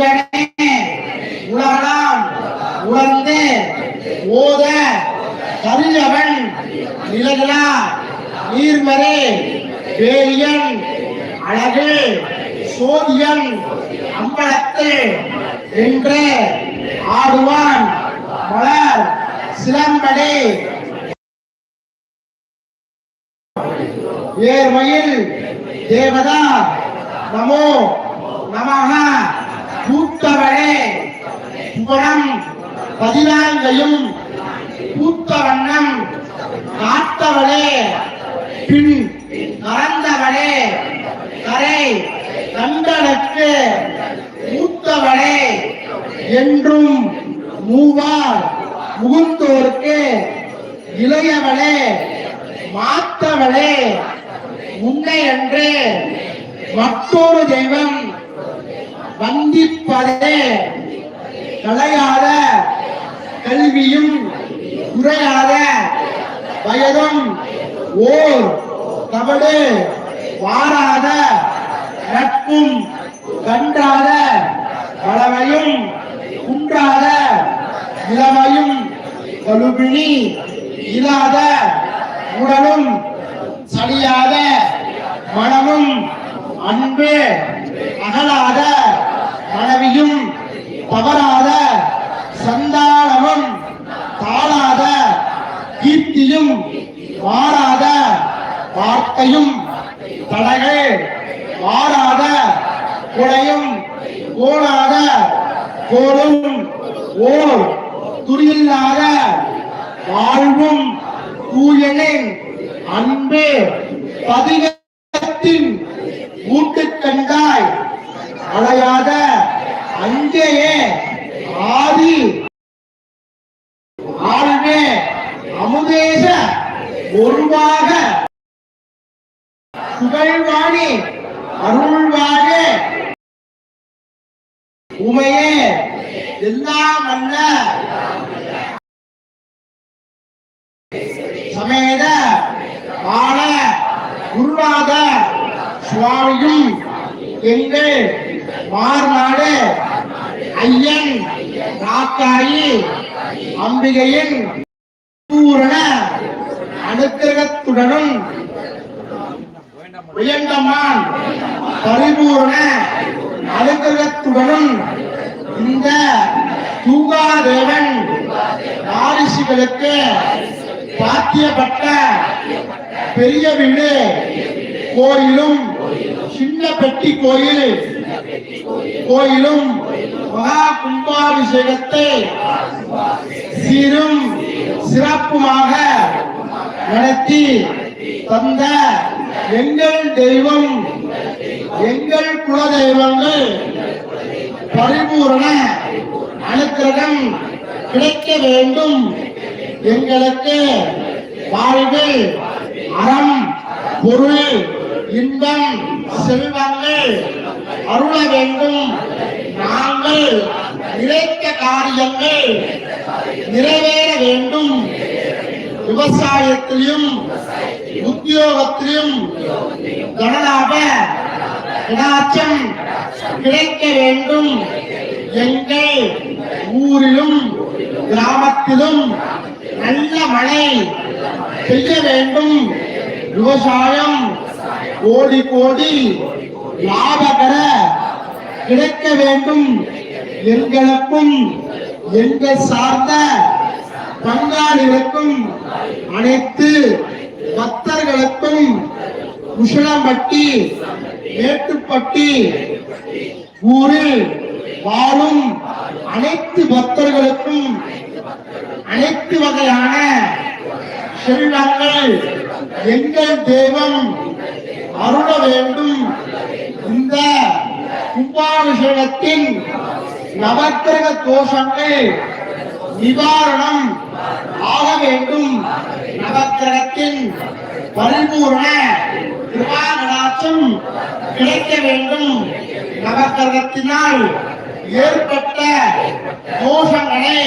உங்கனே உலகலாம் உணர்ந்து ஓத கரியவன் நிலகளா நீர்மறை வேலியன் அழகு சோதியன் அம்பலத்து என்று ஆடுவான் மலர் சிலம்படி ஏர்மயில் தேவதா நமோ நமஹ பூத்தவளே புவனம் 14 பூத்த வண்ணம் காத்தவளே பின் கறந்தவளே கரை கண்டனுக்கு மூத்தவளே என்றும் மூவார் முகுந்தோருக்கு இளையவளே மாத்தவளே உன்னை என்று மற்றொரு தெய்வம் வந்திப்பதே கலையாத கல்வியும் குறையாத வயதும் ஓர் தவடு வாராத நட்பும் கன்றாத பலமையும் குன்றாத இளமையும் கழுபிணி இல்லாத உடலும் சலியாத மனமும் அன்பு அகலாத மனைவியும் தவறாத சந்தானமும் தாழாத கீர்த்தியும் மாறாத வார்த்தையும் தடைகள் மாறாத கொலையும் கோணாத கோலும் ஓர் துரியில்லாத வாழ்வும் தூயனின் அன்பு பதிகத்தின் ஊட்டுக்கண்டாய் அலையாத அஞ்சையே ஆதி ஆழ்வே அமுதேச ஒருவாக புகழ்வாணி அருள்வாழே உமையே எல்லாம் அல்ல சமேத ஆன குருநாத சுவாமியும் எங்கள் மார்நாடு ஐயன் ராக்காயி அம்பிகையின் பூரண அனுக்கிரகத்துடனும் உயர்ந்தமான் பரிபூர்ண அனுக்கிரகத்துடனும் இந்த தூகாதேவன் வாரிசுகளுக்கு பாத்தியப்பட்ட பெரிய வீடு கோயிலும் சின்ன பெட்டி கோயிலும் மகா கும்பாபிஷேகத்தை சீரும் சிறப்புமாக நடத்தி தந்த எங்கள் தெய்வம் எங்கள் குல தெய்வங்கள் பரிபூரண அனுக்கிரகம் கிடைக்க வேண்டும். எங்களுக்கு வாழ்வில் அறம் பொருள் இன்பம் செல்வங்கள் அருள வேண்டும். நாங்கள் நினைத்த காரியங்கள் நிறைவேற வேண்டும். விவசாயத்திலும் உத்தியோகத்திலும் கனலாப கடாட்சம் கிடைக்க வேண்டும். எங்கள் ஊரிலும் கிராமத்திலும் நல்ல மழை பெய்ய வேண்டும். விவசாயம் கோடி கோடி லாபகர கிடைக்க வேண்டும். எங்களுக்கும் எங்கள் சார்ந்த பங்காளிகளுக்கும் அனைத்து பக்தர்களுக்கும் உஷணம்பட்டி மேட்டுப்பட்டி ஊரில் வாழும் அனைத்து பக்தர்களுக்கும் அனைத்து வகையான செல்வங்கள் எங்கள் தெய்வம் அருள வேண்டும். இந்த கும்பாபிஷேகத்தின் நவக்கிரக தோஷங்கள் நிவாரணம் ஆக வேண்டும். நவக்கிரகத்தின் பரிபூர்ண கிருபாகடாட்சம் கிடைக்க வேண்டும். நவக்கிரகத்தினால் ஏற்பட்ட தோஷங்களை